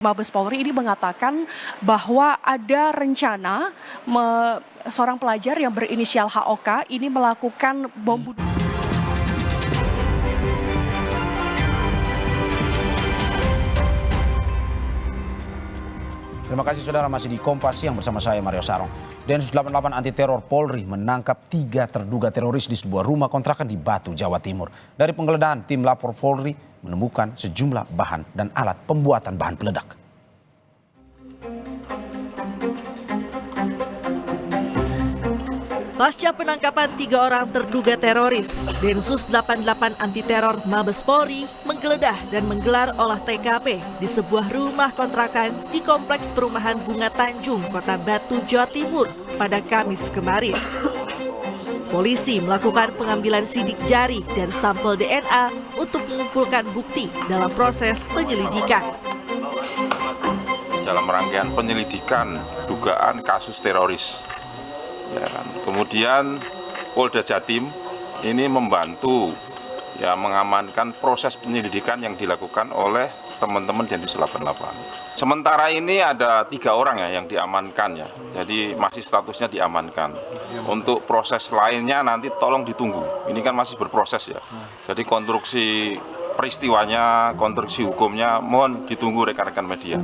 Mabes Polri ini mengatakan bahwa ada rencana seorang pelajar yang berinisial HOK ini melakukan bom bunuh. Terima kasih saudara, masih di Kompas Siang bersama saya Mario Sarong. Densus 88 anti teror Polri menangkap 3 terduga teroris di sebuah rumah kontrakan di Batu, Jawa Timur. Dari penggeledahan, tim lapor Polri menemukan sejumlah bahan dan alat pembuatan bahan peledak. Pasca penangkapan 3 orang terduga teroris, Densus 88 anti teror Mabes Polri menggeledah dan menggelar olah TKP di sebuah rumah kontrakan di Kompleks Perumahan Bunga Tanjung, Kota Batu, Jawa Timur pada Kamis kemarin. Polisi melakukan pengambilan sidik jari dan sampel DNA untuk mengumpulkan bukti dalam proses penyelidikan. Dalam rangkaian penyelidikan dugaan kasus teroris. Ya, kemudian Polda Jatim ini membantu mengamankan proses penyelidikan yang dilakukan oleh teman-teman Densus 88. Sementara ini ada 3 orang yang diamankan jadi masih statusnya diamankan. Untuk proses lainnya nanti tolong ditunggu. Ini kan masih berproses Jadi konstruksi peristiwanya, konstruksi hukumnya mohon ditunggu rekan-rekan media.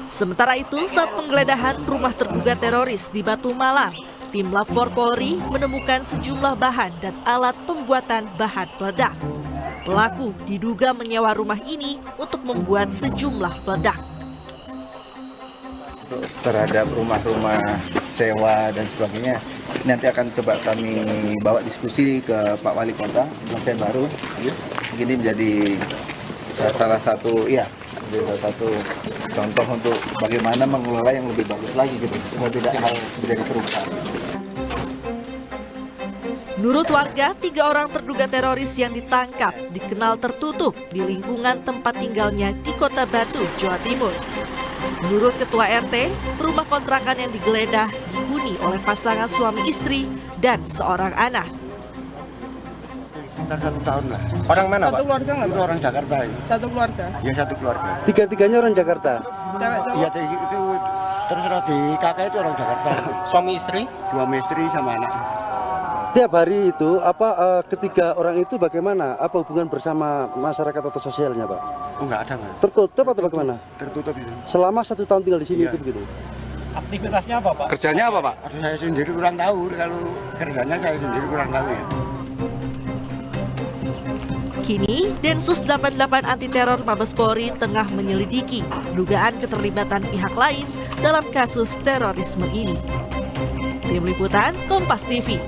Sementara itu, saat penggeledahan rumah terduga teroris di Batu Malang, tim Lapor Polri menemukan sejumlah bahan dan alat pembuatan bahan peledak. Pelaku diduga menyewa rumah ini untuk membuat sejumlah peledak. Terhadap rumah-rumah sewa dan sebagainya, nanti akan coba kami bawa diskusi ke Pak Wali Kota, Laksem Baru. Ini menjadi salah satu contoh untuk bagaimana mengelola yang lebih bagus lagi supaya tidak hal menjadi serupa. Menurut warga, 3 orang terduga teroris yang ditangkap dikenal tertutup di lingkungan tempat tinggalnya di Kota Batu, Jawa Timur. Menurut Ketua RT, rumah kontrakan yang digeledah dihuni oleh pasangan suami istri dan seorang anak. 1 tahun lah. Orang mana, Satu Pak? keluarga nggak, Itu Pak? orang Jakarta. Satu keluarga? Ya, satu keluarga. Tiga-tiganya orang Jakarta? Cewek cowok? Iya, itu terserah di kakak itu orang Jakarta. Suami istri? Suami istri sama anak. Tiap hari itu, ketiga orang itu bagaimana? Apa hubungan bersama masyarakat atau sosialnya, Pak? Oh, enggak ada, Mas. Tertutup atau bagaimana? Tertutup itu. Selama 1 tahun tinggal di sini Iya. itu begitu? Aktivitasnya apa, Pak? Kerjanya apa, Pak? Aduh, saya sendiri kurang tahu. Kalau kerjanya saya sendiri kurang tahu ya. Kini, Densus 88 anti teror Mabes Polri tengah menyelidiki dugaan keterlibatan pihak lain dalam kasus terorisme ini. Tim Liputan Kompas TV.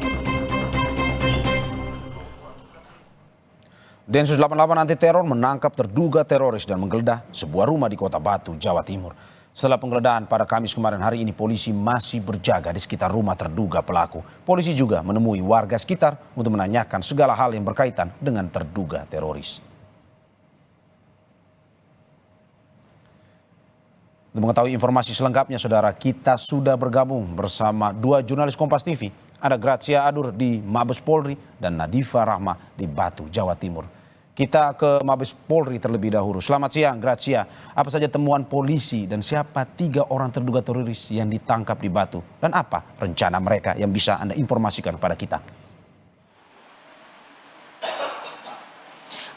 Densus 88 anti teror menangkap terduga teroris dan menggeledah sebuah rumah di Kota Batu, Jawa Timur. Setelah penggeledahan pada Kamis kemarin, hari ini polisi masih berjaga di sekitar rumah terduga pelaku. Polisi juga menemui warga sekitar untuk menanyakan segala hal yang berkaitan dengan terduga teroris. Untuk mengetahui informasi selengkapnya, saudara, kita sudah bergabung bersama 2 jurnalis Kompas TV. Ada Gracia Adur di Mabes Polri dan Nadifa Rahma di Batu, Jawa Timur. Kita ke Mabes Polri terlebih dahulu. Selamat siang, Gracia. Apa saja temuan polisi dan siapa 3 orang terduga teroris yang ditangkap di Batu? Dan apa rencana mereka yang bisa Anda informasikan kepada kita?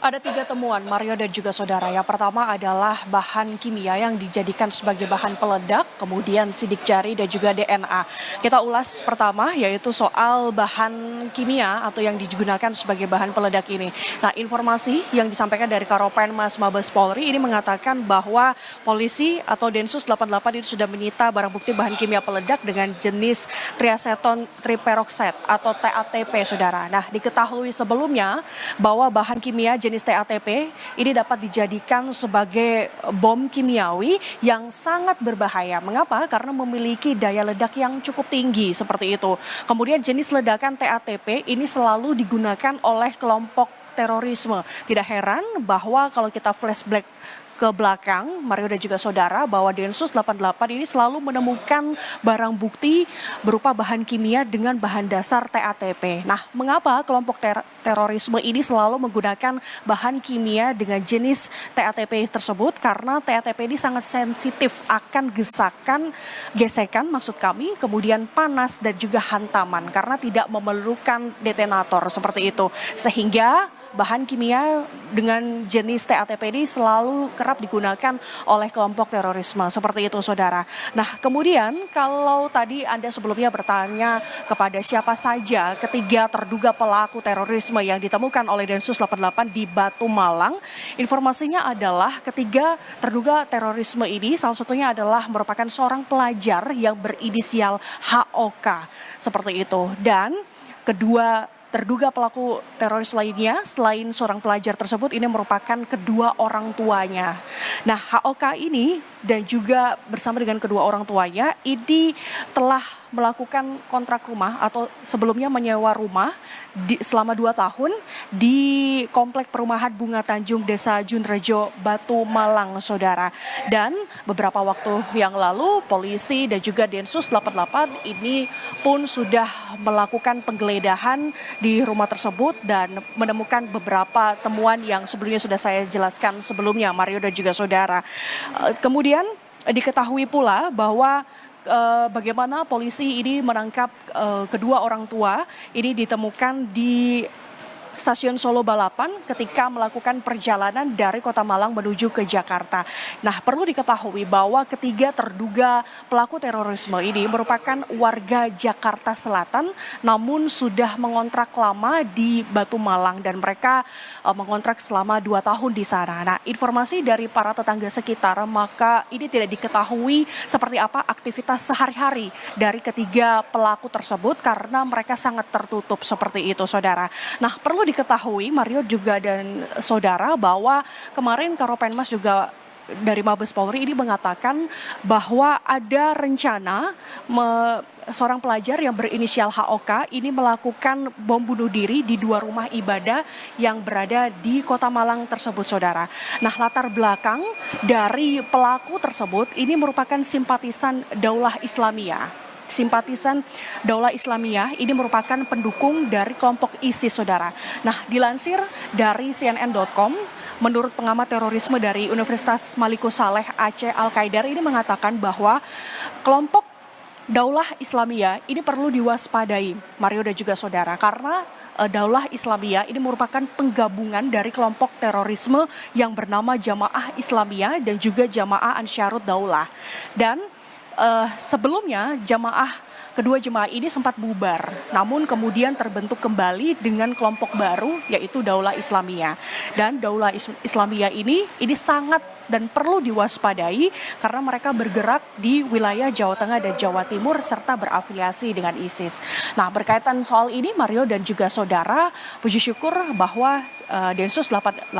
Ada 3 temuan, Mario dan juga saudara. Yang pertama adalah bahan kimia yang dijadikan sebagai bahan peledak, kemudian sidik jari dan juga DNA. Kita ulas pertama, yaitu soal bahan kimia atau yang digunakan sebagai bahan peledak ini. Nah, informasi yang disampaikan dari Karopenmas Mabes Polri ini mengatakan bahwa polisi atau Densus 88 itu sudah menyita barang bukti bahan kimia peledak dengan jenis triaceton triperoxide atau TATP, saudara. Nah, diketahui sebelumnya bahwa bahan kimia jenis TATP ini dapat dijadikan sebagai bom kimiawi yang sangat berbahaya. Mengapa? Karena memiliki daya ledak yang cukup tinggi seperti itu. Kemudian jenis ledakan TATP ini selalu digunakan oleh kelompok terorisme. Tidak heran bahwa kalau kita flashback ke belakang, Mario dan juga saudara, bahwa Densus 88 ini selalu menemukan barang bukti berupa bahan kimia dengan bahan dasar TATP. Nah, mengapa kelompok terorisme ini selalu menggunakan bahan kimia dengan jenis TATP tersebut? Karena TATP ini sangat sensitif akan gesekan maksud kami, kemudian panas dan juga hantaman karena tidak memerlukan detonator seperti itu. Sehingga bahan kimia dengan jenis TATP ini selalu kerap digunakan oleh kelompok terorisme. Seperti itu, saudara. Nah, kemudian kalau tadi Anda sebelumnya bertanya kepada siapa saja ketiga terduga pelaku terorisme yang ditemukan oleh Densus 88 di Batu Malang, informasinya adalah ketiga terduga terorisme ini salah satunya adalah merupakan seorang pelajar yang berinisial HOK. Seperti itu. Dan kedua terduga pelaku teroris lainnya selain seorang pelajar tersebut ini merupakan kedua orang tuanya. Nah, HOK ini dan juga bersama dengan kedua orang tuanya ini telah melakukan kontrak rumah atau sebelumnya menyewa rumah selama 2 tahun di Komplek Perumahan Bunga Tanjung Desa Junrejo, Batu Malang, saudara. Dan beberapa waktu yang lalu polisi dan juga Densus 88 ini pun sudah melakukan penggeledahan di rumah tersebut dan menemukan beberapa temuan yang sebelumnya sudah saya jelaskan sebelumnya, Mario dan juga saudara. Kemudian diketahui pula bahwa bagaimana polisi ini menangkap kedua orang tua ini ditemukan di Stasiun Solo Balapan ketika melakukan perjalanan dari Kota Malang menuju ke Jakarta. Nah, perlu diketahui bahwa ketiga terduga pelaku terorisme ini merupakan warga Jakarta Selatan namun sudah mengontrak lama di Batu Malang dan mereka mengontrak selama 2 tahun di sana. Nah, informasi dari para tetangga sekitar maka ini tidak diketahui seperti apa aktivitas sehari-hari dari ketiga pelaku tersebut karena mereka sangat tertutup seperti itu, saudara. Nah, perlu diketahui Mario juga dan saudara bahwa kemarin Karopenmas juga dari Mabes Polri ini mengatakan bahwa ada rencana seorang pelajar yang berinisial HOK ini melakukan bom bunuh diri di 2 rumah ibadah yang berada di Kota Malang tersebut, saudara. Nah, latar belakang dari pelaku tersebut ini merupakan simpatisan Daulah Islamiyah. Simpatisan Daulah Islamiyah ini merupakan pendukung dari kelompok ISIS, saudara. Nah, dilansir dari CNN.com, menurut pengamat terorisme dari Universitas Malikus Saleh Aceh Al-Qaidar ini mengatakan bahwa kelompok Daulah Islamiyah ini perlu diwaspadai, Mario dan juga saudara, karena Daulah Islamiyah ini merupakan penggabungan dari kelompok terorisme yang bernama Jamaah Islamiyah dan juga Jamaah Ansharut Daulah. Dan sebelumnya kedua jemaah ini sempat bubar, namun kemudian terbentuk kembali dengan kelompok baru yaitu Daulah Islamiyah. Dan Daulah Islamiyah ini sangat dan perlu diwaspadai karena mereka bergerak di wilayah Jawa Tengah dan Jawa Timur serta berafiliasi dengan ISIS. Nah, berkaitan soal ini Mario dan juga saudara, puji syukur bahwa Densus 88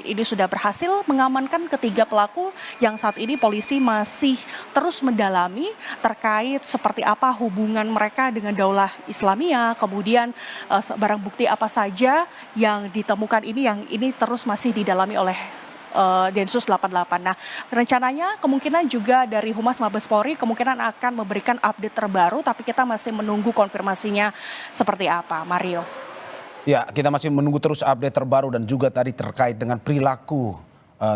ini sudah berhasil mengamankan ketiga pelaku yang saat ini polisi masih terus mendalami terkait seperti apa hubungan mereka dengan Daulah Islamiyah, kemudian barang bukti apa saja yang ditemukan ini yang ini terus masih didalami oleh Densus 88. Nah, rencananya kemungkinan juga dari Humas Mabes Polri kemungkinan akan memberikan update terbaru, tapi kita masih menunggu konfirmasinya seperti apa, Mario. Ya, kita masih menunggu terus update terbaru dan juga tadi terkait dengan perilaku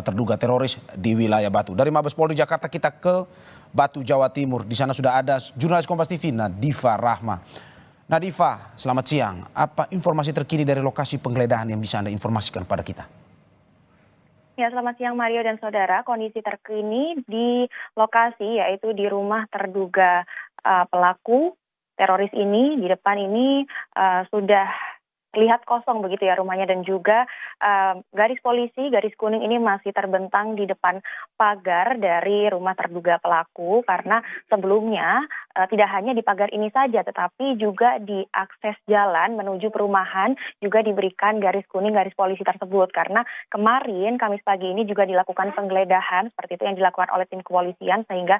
terduga teroris di wilayah Batu. Dari Mabes Polri Jakarta kita ke Batu, Jawa Timur. Di sana sudah ada jurnalis Kompas TV Nadifa Rahma. Nadifa, selamat siang. Apa informasi terkini dari lokasi penggeledahan yang bisa Anda informasikan pada kita? Ya, selamat siang Mario dan saudara. Kondisi terkini di lokasi yaitu di rumah terduga pelaku teroris ini, di depan ini sudah terlihat kosong begitu ya rumahnya, dan juga garis polisi, garis kuning ini masih terbentang di depan pagar dari rumah terduga pelaku karena sebelumnya tidak hanya di pagar ini saja tetapi juga di akses jalan menuju perumahan juga diberikan garis kuning, garis polisi tersebut karena kemarin Kamis pagi ini juga dilakukan penggeledahan seperti itu yang dilakukan oleh tim kepolisian sehingga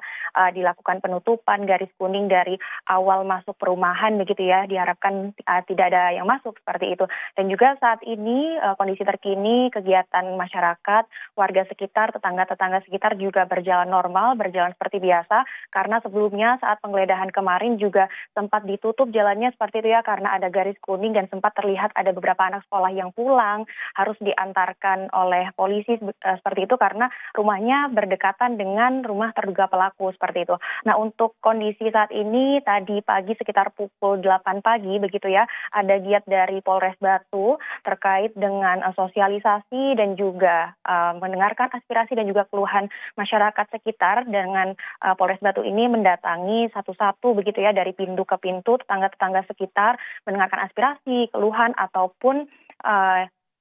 dilakukan penutupan garis kuning dari awal masuk perumahan begitu ya, diharapkan tidak ada yang masuk seperti seperti itu. Dan juga saat ini kondisi terkini kegiatan masyarakat, warga sekitar, tetangga-tetangga sekitar juga berjalan normal, berjalan seperti biasa, karena sebelumnya saat penggeledahan kemarin juga sempat ditutup jalannya seperti itu ya, karena ada garis kuning dan sempat terlihat ada beberapa anak sekolah yang pulang harus diantarkan oleh polisi seperti itu karena rumahnya berdekatan dengan rumah terduga pelaku seperti itu. Nah, untuk kondisi saat ini tadi pagi sekitar pukul 8 pagi begitu ya, ada giat dari Polres Batu terkait dengan sosialisasi dan juga mendengarkan aspirasi dan juga keluhan masyarakat sekitar. Dengan Polres Batu ini mendatangi satu-satu begitu ya, dari pintu ke pintu tetangga-tetangga sekitar, mendengarkan aspirasi, keluhan ataupun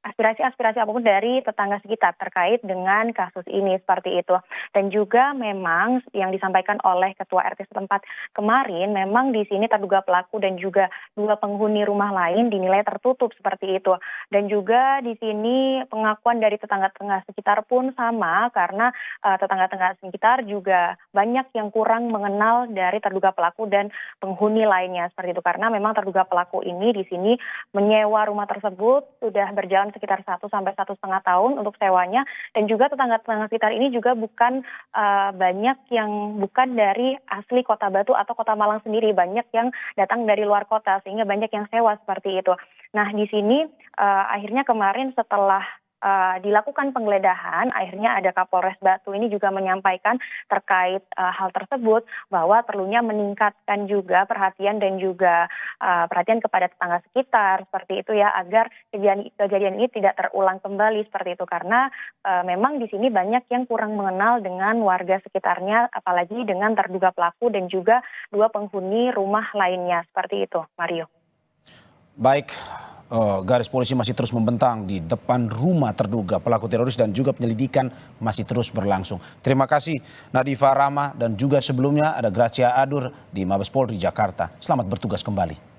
aspirasi-aspirasi apapun dari tetangga sekitar terkait dengan kasus ini seperti itu. Dan juga memang yang disampaikan oleh Ketua RT setempat kemarin, memang di sini terduga pelaku dan juga 2 penghuni rumah lain dinilai tertutup seperti itu. Dan juga di sini pengakuan dari tetangga-tetangga sekitar pun sama, karena tetangga-tetangga sekitar juga banyak yang kurang mengenal dari terduga pelaku dan penghuni lainnya seperti itu. Karena memang terduga pelaku ini di sini menyewa rumah tersebut sudah berjalan sekitar 1 sampai 1,5 tahun untuk sewanya, dan juga tetangga-tetangga sekitar ini juga bukan banyak yang bukan dari asli Kota Batu atau Kota Malang sendiri, banyak yang datang dari luar kota sehingga banyak yang sewa seperti itu. Nah, di sini akhirnya kemarin setelah dilakukan penggeledahan, akhirnya ada Kapolres Batu ini juga menyampaikan terkait hal tersebut, bahwa perlunya meningkatkan juga perhatian dan juga perhatian kepada tetangga sekitar seperti itu ya, agar kejadian ini tidak terulang kembali seperti itu, karena memang di sini banyak yang kurang mengenal dengan warga sekitarnya, apalagi dengan terduga pelaku dan juga 2 penghuni rumah lainnya seperti itu, Mario. Baik. Garis polisi masih terus membentang di depan rumah terduga pelaku teroris dan juga penyelidikan masih terus berlangsung. Terima kasih Nadifa Rahma, dan juga sebelumnya ada Gracia Adur di Mabes Polri Jakarta. Selamat bertugas kembali.